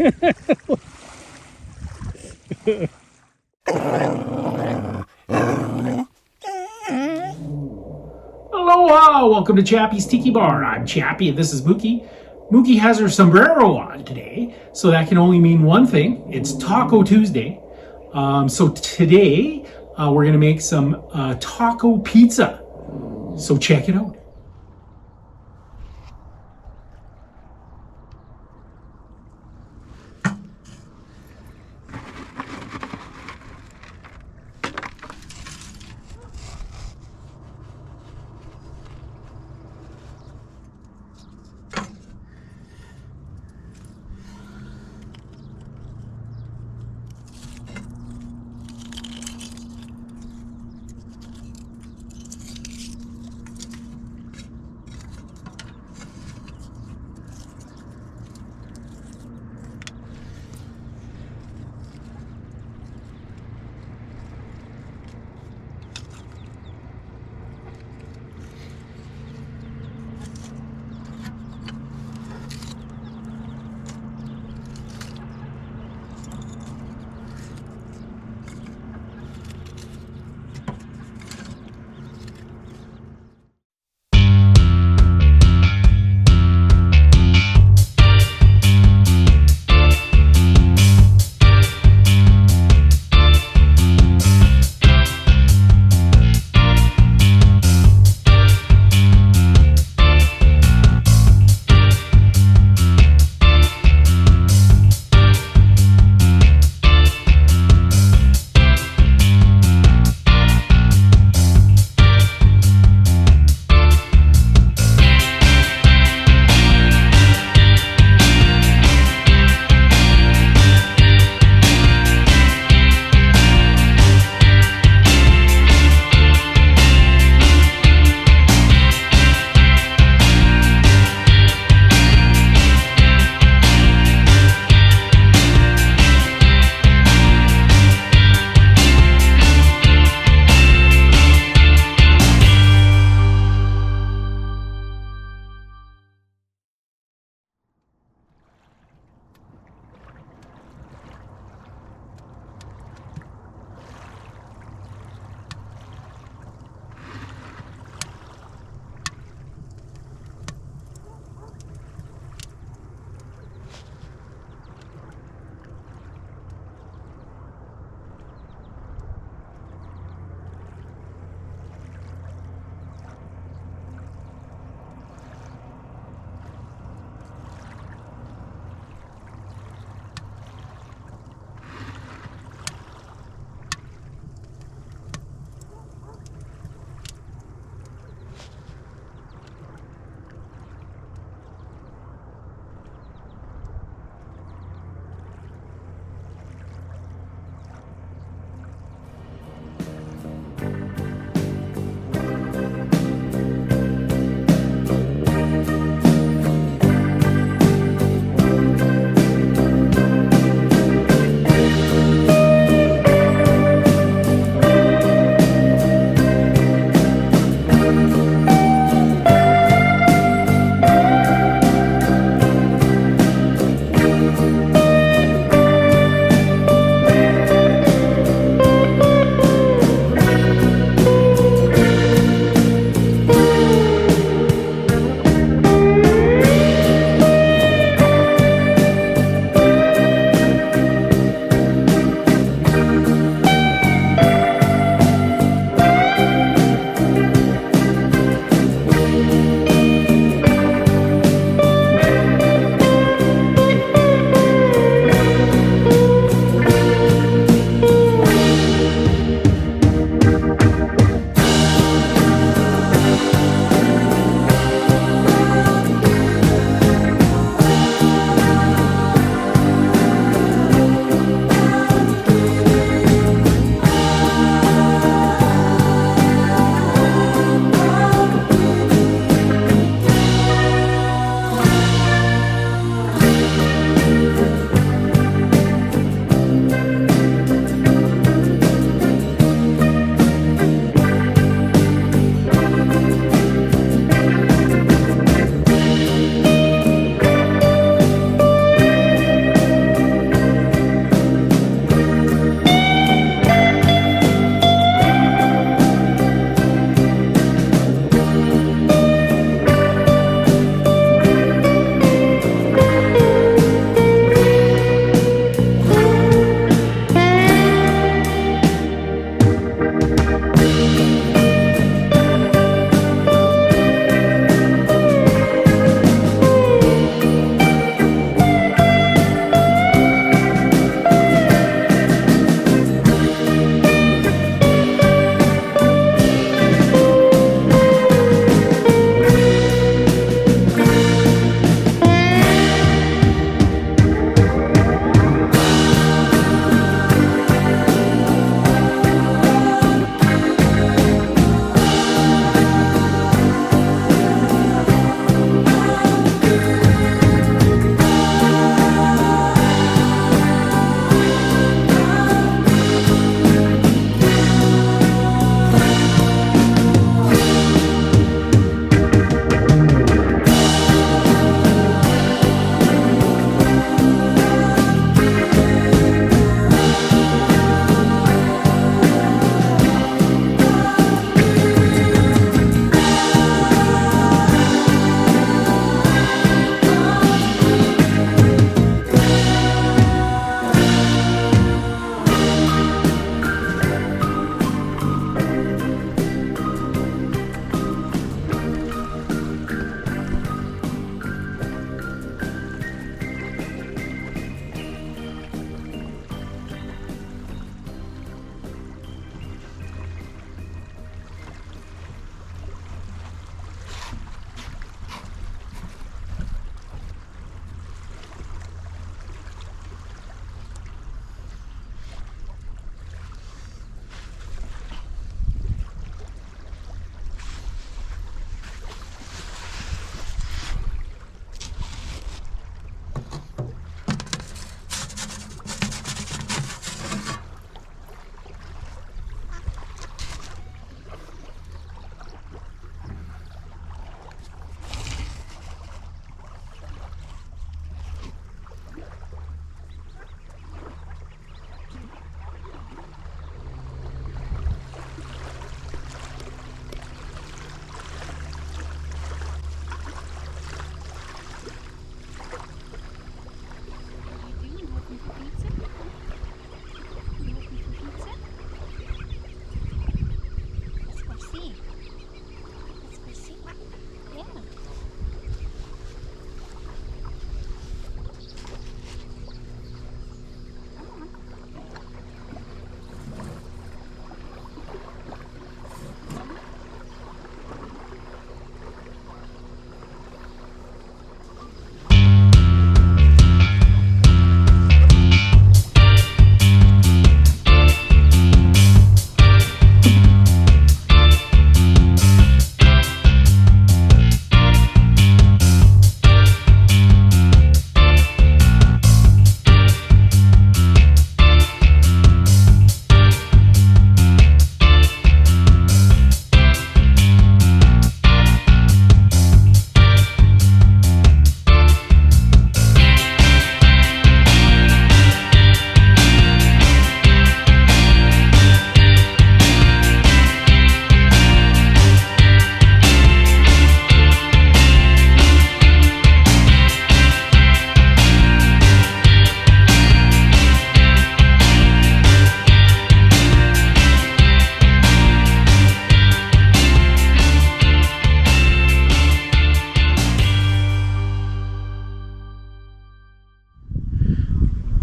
Aloha! Welcome to Chappie's Tiki Bar. I'm Chappie and this is Mookie. Mookie has her sombrero on today, so that can only mean one thing. It's Taco Tuesday. So today we're going to make some taco pizza. So check it out.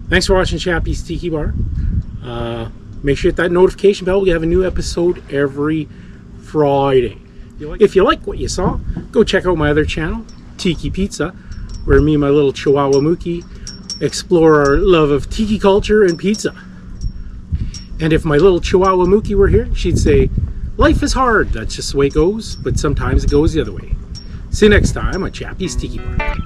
Thanks for watching Chappie's Tiki Bar. Make sure you hit that notification bell. We have a new episode every Friday. If you like what you saw, go check out my other channel, Tiki Pizza, where me and my little Chihuahua Mookie explore our love of tiki culture and pizza. And if my little Chihuahua Mookie were here, she'd say, life is hard. That's just the way it goes, but sometimes it goes the other way. See you next time on Chappie's Tiki Bar.